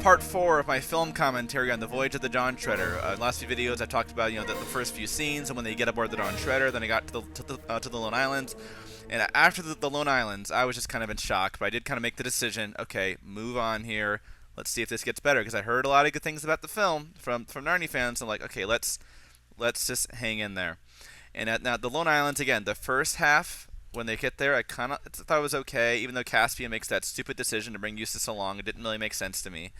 part 4 of my film commentary on the Voyage of the Dawn Treader. In the last few videos, I talked about the first few scenes and when they get aboard the Dawn Treader. Then I got to the Lone Islands, and after the Lone Islands, I was just kind of in shock. But I did kind of make the decision, okay, move on here. Let's see if this gets better, because I heard a lot of good things about the film from Narnia fans. I'm like, okay, let's just hang in there. And now the Lone Islands again, the first half. When they get there, I kind of thought it was okay, even though Caspian makes that stupid decision to bring Eustace along. It didn't really make sense to me.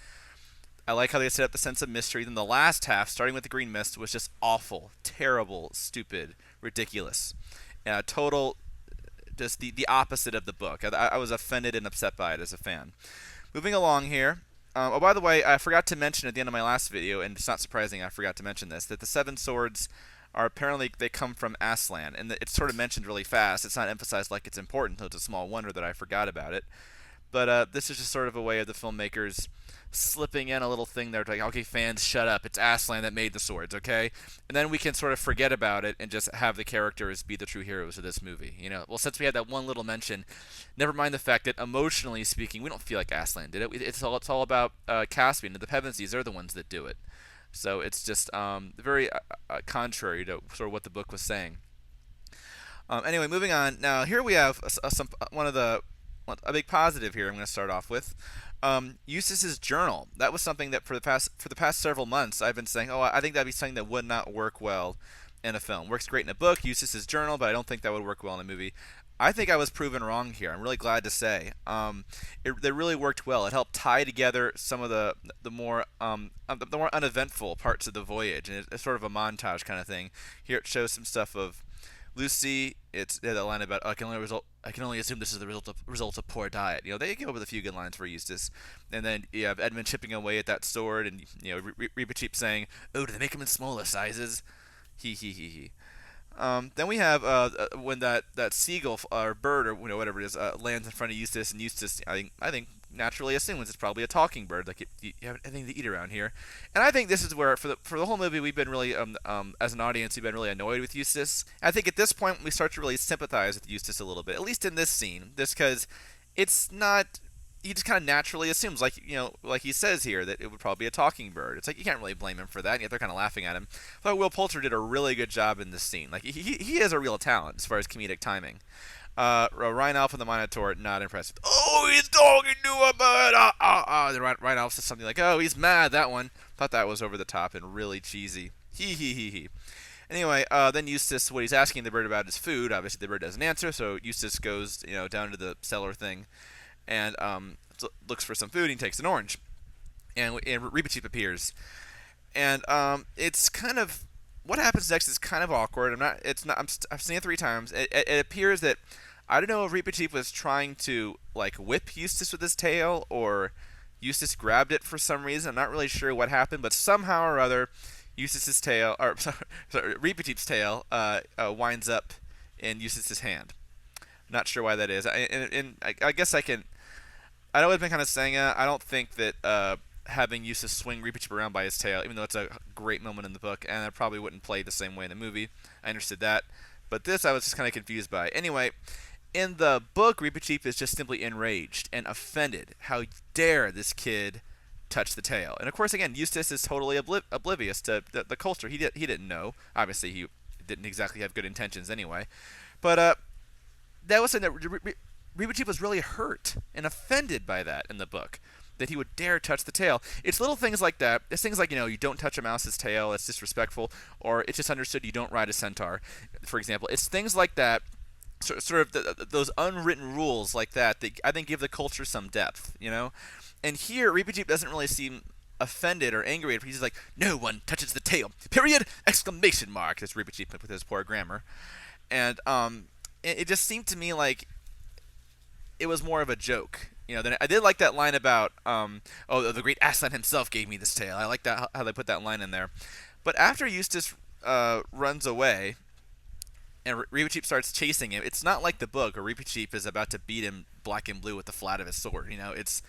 I like how they set up the sense of mystery. Then the last half, starting with the Green Mist, was just awful, terrible, stupid, ridiculous. Total, just the opposite of the book. I was offended and upset by it as a fan. Moving along here. Oh, by the way, I forgot to mention at the end of my last video, and it's not surprising I forgot to mention this, that the 7 swords are apparently, they come from Aslan, and it's sort of mentioned really fast. It's not emphasized like it's important, so it's a small wonder that I forgot about it. But this is just sort of a way of the filmmakers slipping in a little thing there, like, okay, fans, shut up. It's Aslan that made the swords, okay? And then we can sort of forget about it and just have the characters be the true heroes of this movie. Well, since we had that one little mention, never mind the fact that emotionally speaking, we don't feel like Aslan did it. It's all about Caspian and the Pevensies. They're the ones that do it. So it's just very contrary to sort of what the book was saying. Anyway, moving on. Now here we have a big positive here. I'm going to start off with Eustace's journal. That was something that for the past several months I've been saying, oh, I think that'd be something that would not work well in a film. Works great in a book, Eustace's journal, but I don't think that would work well in a movie. I think I was proven wrong here. I'm really glad to say. It really worked well. It helped tie together some of the more uneventful parts of the voyage, and it's sort of a montage kind of thing. Here it shows some stuff of Lucy. It's the line about I can only assume this is the result of poor diet. They go with a few good lines for Eustace, and then you have Edmund chipping away at that sword, and Reepicheep saying, "Oh, do they make them in smaller sizes?" He he he he. Then we have when that seagull or bird or whatever it is lands in front of Eustace, and Eustace I think naturally assumes it's probably a talking bird, like you have anything to eat around here. And I think this is where for the whole movie we've been really as an audience we've been really annoyed with Eustace. I think at this point we start to really sympathize with Eustace a little bit, at least in this scene, just because it's not. He just kind of naturally assumes, like he says here, that it would probably be a talking bird. It's like you can't really blame him for that, and yet they're kind of laughing at him. I thought Will Poulter did a really good job in this scene. Like he has a real talent as far as comedic timing. Rhinoff and the Minotaur, not impressive. Oh, he's talking to a bird. The Rhinoff says something like, "Oh, he's mad." That one, thought that was over the top and really cheesy. He. Anyway, then Eustace, what he's asking the bird about is food. Obviously, the bird doesn't answer, so Eustace goes, down to the cellar thing. And looks for some food. And he takes an orange, and Reepicheep appears, and it's kind of what happens next is kind of awkward. I've seen it 3 times. It appears that I don't know if Reepicheep was trying to like whip Eustace with his tail, or Eustace grabbed it for some reason. I'm not really sure what happened, but somehow or other, Eustace's tail, or sorry, Reepicheep's tail, winds up in Eustace's hand. Not sure why that is. I guess I can. I know I've been kind of saying I don't think that having Eustace swing Reepicheep around by his tail, even though it's a great moment in the book, and it probably wouldn't play the same way in the movie. I understood that. But this I was just kind of confused by. Anyway, in the book, Reepicheep is just simply enraged and offended. How dare this kid touch the tail? And of course, again, Eustace is totally oblivious to the culture. He didn't know. Obviously, he didn't exactly have good intentions anyway. But that was something that Reepicheep was really hurt and offended by that in the book, that he would dare touch the tail. It's little things like that. It's things like, you don't touch a mouse's tail, it's disrespectful, or it's just understood you don't ride a centaur, for example. It's things like that, sort of those unwritten rules like that I think give the culture some depth, And here, Reepicheep doesn't really seem offended or angry. He's like, no one touches the tail, period, exclamation mark, as Reepicheep with his poor grammar. And it just seemed to me like it was more of a joke. I did like that line about, the great Aslan himself gave me this tail. I like that how they put that line in there. But after Eustace runs away and Reepicheep starts chasing him, it's not like the book where Reepicheep is about to beat him black and blue with the flat of his sword. It's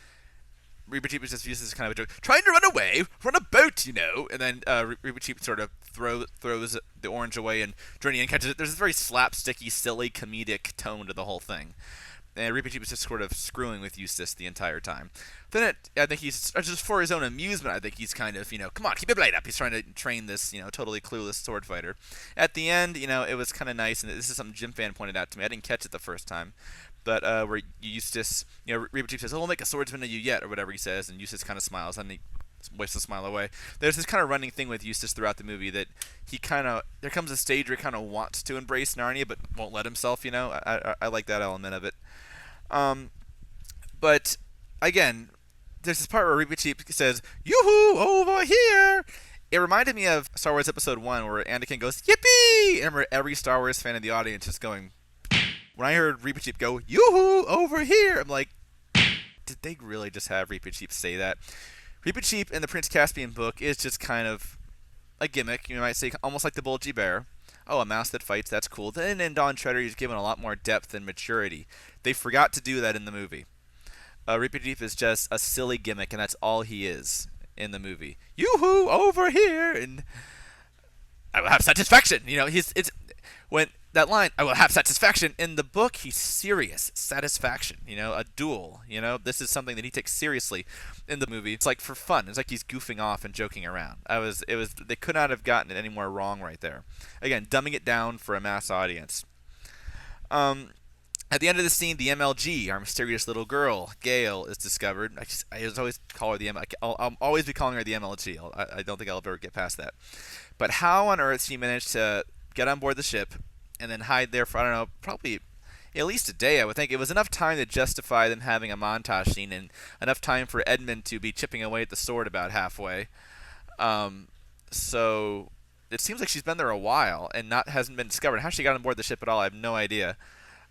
Reepicheep is just used as kind of a joke, trying to run away from a boat, and then Reepicheep sort of throws the orange away, and Drinian catches it. There's this very slapsticky, silly, comedic tone to the whole thing. and Reepicheep is just sort of screwing with Eustace the entire time. Then I think he's just for his own amusement. I think he's kind of, come on, keep your blade up. He's trying to train this, totally clueless sword fighter. At the end, it was kind of nice, and this is something Jim Fan pointed out to me. I didn't catch it the first time, but where Eustace, Reepicheep says, "Oh, we'll make a swordsman of you yet," or whatever he says, and Eustace kind of smiles, and he wipes the smile away. There's this kind of running thing with Eustace throughout the movie that there comes a stage where he kind of wants to embrace Narnia, but won't let himself. I like that element of it. But again, there's this part where Reepicheep says, "Yoo-hoo, over here!" It reminded me of Star Wars Episode 1, where Anakin goes, "Yippee!" And remember every Star Wars fan in the audience just going, when I heard Reepicheep go, "Yoo-hoo, over here!" I'm like, did they really just have Reepicheep say that? Reepicheep in the Prince Caspian book is just kind of a gimmick, you might say, almost like the Bulgy Bear. Oh, a mouse that fights, that's cool. Then in Dawn Treader, he's given a lot more depth and maturity. They forgot to do that in the movie. Reepicheep is just a silly gimmick, and that's all he is in the movie. Yoo-hoo, over here, and I will have satisfaction. When that line, "I will have satisfaction," in the book, he's serious. Satisfaction, a duel. This is something that he takes seriously. In the movie, it's like for fun. It's like he's goofing off and joking around. They could not have gotten it any more wrong right there. Again, dumbing it down for a mass audience. At the end of the scene, the MLG, our mysterious little girl, Gale, is discovered. I always call her the MLG. I'll always be calling her the MLG. I don't think I'll ever get past that. But how on earth she managed to get on board the ship and then hide there for, I don't know, probably at least a day, I would think. It was enough time to justify them having a montage scene and enough time for Edmund to be chipping away at the sword about halfway. So it seems like she's been there a while and hasn't been discovered. How she got on board the ship at all, I have no idea.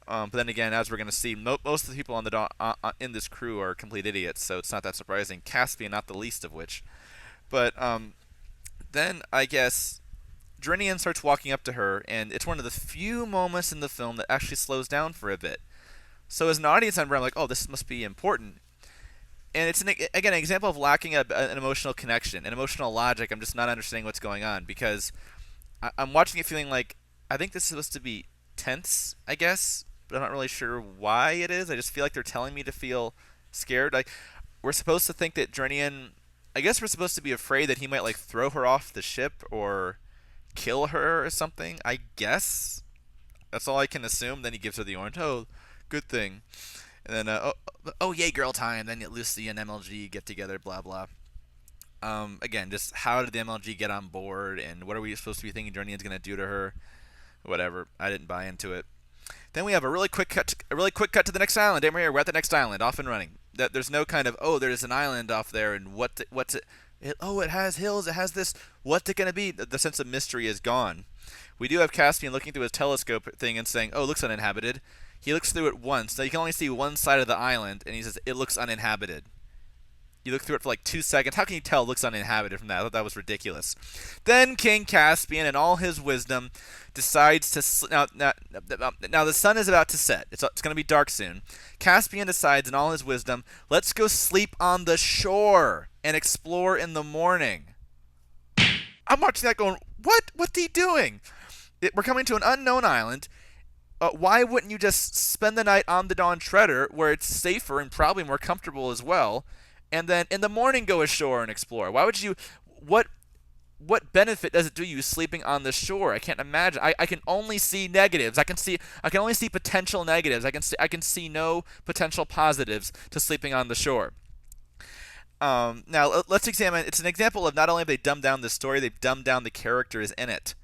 But then again, as we're going to see, most of the people in this crew are complete idiots, so it's not that surprising. Caspian, not the least of which. But then, I guess, Drinian starts walking up to her, and it's one of the few moments in the film that actually slows down for a bit. So as an audience member, I'm like, oh, this must be important. And it's, again, an example of lacking an emotional connection, an emotional logic. I'm just not understanding what's going on, because I'm watching it feeling like, I think this is supposed to be tense, I guess, but I'm not really sure why it is. I just feel like they're telling me to feel scared. Like, we're supposed to think that Drinian, I guess we're supposed to be afraid that he might, like, throw her off the ship or kill her or something, I guess. That's all I can assume. Then he gives her the orange. Oh, good thing. And then, oh yay, girl time. Then Lucy and MLG get together, blah, blah. Again, just how did the MLG get on board, and what are we supposed to be thinking Drinian's going to do to her? Whatever. I didn't buy into it. Then we have a really quick cut to the next island. And we're at the next island, off and running. There's no kind of, oh, there's an island off there, and what's it? It has hills, it has this. What's it going to be? The sense of mystery is gone. We do have Caspian looking through his telescope thing and saying, oh, it looks uninhabited. He looks through it once. Now you can only see one side of the island, and he says, it looks uninhabited. You look through it for like 2 seconds. How can you tell it looks uninhabited from that? I thought that was ridiculous. Then King Caspian, in all his wisdom, decides to... Now the sun is about to set. It's going to be dark soon. Caspian decides, in all his wisdom, let's go sleep on the shore and explore in the morning. I'm watching that going, what? What's he doing? We're coming to an unknown island. Why wouldn't you just spend the night on the Dawn Treader, where it's safer and probably more comfortable as well, and then in the morning go ashore and explore? Why would you? What benefit does it do you sleeping on the shore? I can't imagine. I can only see negatives. I can only see potential negatives. I can see no potential positives to sleeping on the shore. Now let's examine. It's an example of not only have they dumbed down the story, they've dumbed down the characters in it.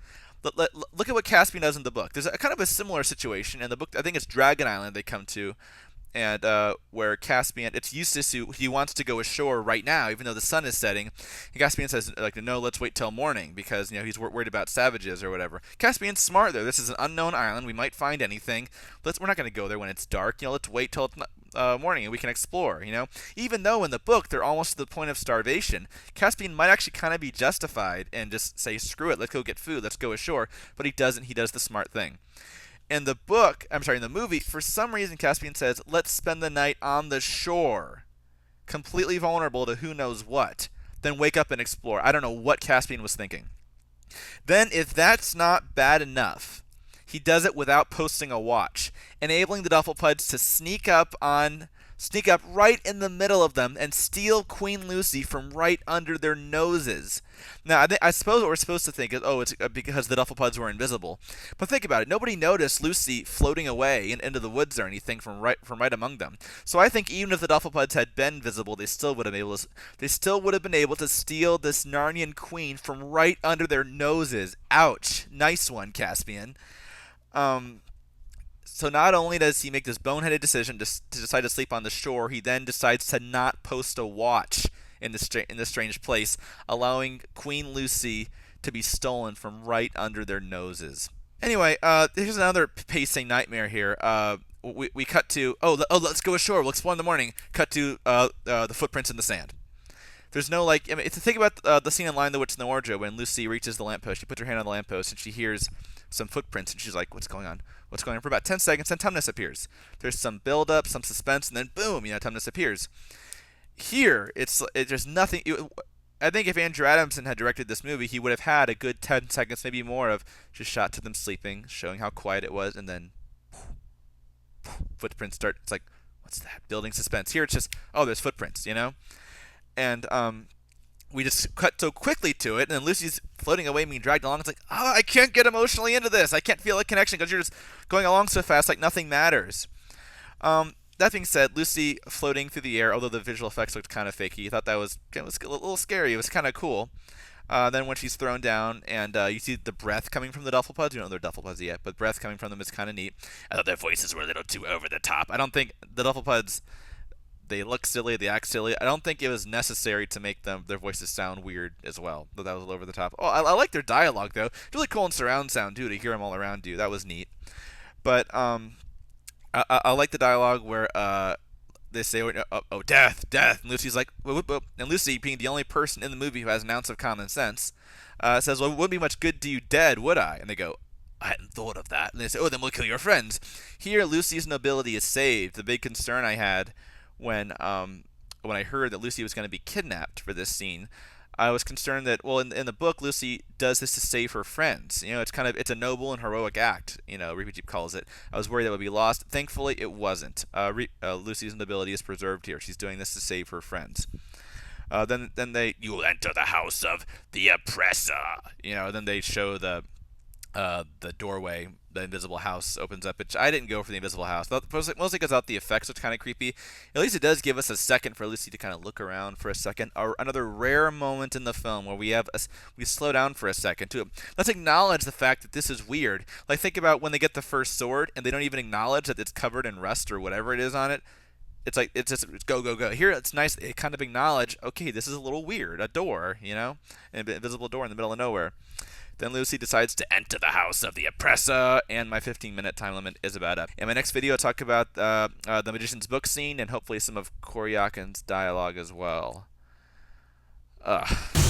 Look at what Caspian does in the book. There's a kind of a similar situation in the book. I think it's Dragon Island they come to, and where Caspian, it's Eustace who he wants to go ashore right now, even though the sun is setting. And Caspian says, like, no, let's wait till morning, because he's worried about savages or whatever. Caspian's smart though. This is an unknown island. We might find anything. We're not going to go there when it's dark. Let's wait till morning and we can explore. Even though in the book they're almost to the point of starvation, Caspian might actually kind of be justified and just say, screw it, let's go get food, let's go ashore. But he doesn't. He does the smart thing. In the movie, for some reason Caspian says, let's spend the night on the shore, completely vulnerable to who knows what, then wake up and explore. I don't know what Caspian was thinking. Then, if that's not bad enough, he does it without posting a watch, enabling the Dufflepuds to sneak up right in the middle of them and steal Queen Lucy from right under their noses. Now, I suppose what we're supposed to think is, oh, it's because the Dufflepuds were invisible. But think about it. Nobody noticed Lucy floating away into the woods or anything from right among them. So I think even if the Dufflepuds had been visible, they still would have been able to steal this Narnian queen from right under their noses. Ouch. Nice one, Caspian. So not only does he make this boneheaded decision to decide to sleep on the shore, he then decides to not post a watch in this strange place, allowing Queen Lucy to be stolen from right under their noses. Anyway, here's another pacing nightmare here. We cut to let's go ashore. We'll explore in the morning. Cut to the footprints in the sand. There's no think about the scene in Lion, the Witch, and the Wardrobe when Lucy reaches the lamppost. She puts her hand on the lamppost and she hears some footprints and she's like, "What's going on? What's going on?" For about 10 seconds, then Tumnus appears. There's some build-up, some suspense, and then boom, Tumnus appears. Here, there's nothing. I think if Andrew Adamson had directed this movie, he would have had a good 10 seconds, maybe more, of just shot to them sleeping, showing how quiet it was, and then footprints start. It's like, what's that? Building suspense. Here, it's just, oh, there's footprints, And we just cut so quickly to it, and then Lucy's floating away, being dragged along. It's like, oh, I can't get emotionally into this. I can't feel a connection because you're just going along so fast, like nothing matters. That being said, Lucy floating through the air, although the visual effects looked kind of fakey, I thought it was a little scary. It was kind of cool. Then when she's thrown down and you see the breath coming from the Dufflepuds, you don't know they're Dufflepuds yet, but breath coming from them is kind of neat. I thought their voices were a little too over the top. I don't think the Dufflepuds, they look silly, they act silly. I don't think it was necessary to make their voices sound weird as well, though that was a little over the top. Oh, I like their dialogue, though. It's really cool in surround sound, too, to hear them all around you. That was neat. But I like the dialogue where they say, oh, death, death. And Lucy's like, whoop, whoop, whoop. And Lucy, being the only person in the movie who has an ounce of common sense, says, well, it wouldn't be much good to you dead, would I? And they go, I hadn't thought of that. And they say, oh, then we'll kill your friends. Here, Lucy's nobility is saved. The big concern I had when I heard that Lucy was going to be kidnapped for this scene, I was concerned that, well, in the book, Lucy does this to save her friends. It's a noble and heroic act. Reepicheep calls it. I was worried that would be lost. Thankfully, it wasn't. Lucy's nobility is preserved here. She's doing this to save her friends. Then you'll enter the house of the oppressor. Then they show the doorway. The invisible house opens up. I didn't go for the invisible house, mostly because I thought the effects looked kind of creepy. At least it does give us a second for Lucy to kind of look around for a second. Another rare moment in the film where we slow down for a second too. Let's acknowledge the fact that this is weird. Like, think about when they get the first sword and they don't even acknowledge that it's covered in rust or whatever it is on it. It's like, it's go, go, go. Here, it's nice. They kind of acknowledge, okay, this is a little weird. A door, an invisible door in the middle of nowhere. Then Lucy decides to enter the house of the oppressor, and my 15-minute time limit is about up. In my next video, I'll talk about the Magician's Book scene and hopefully some of Koryakin's dialogue as well. Ugh.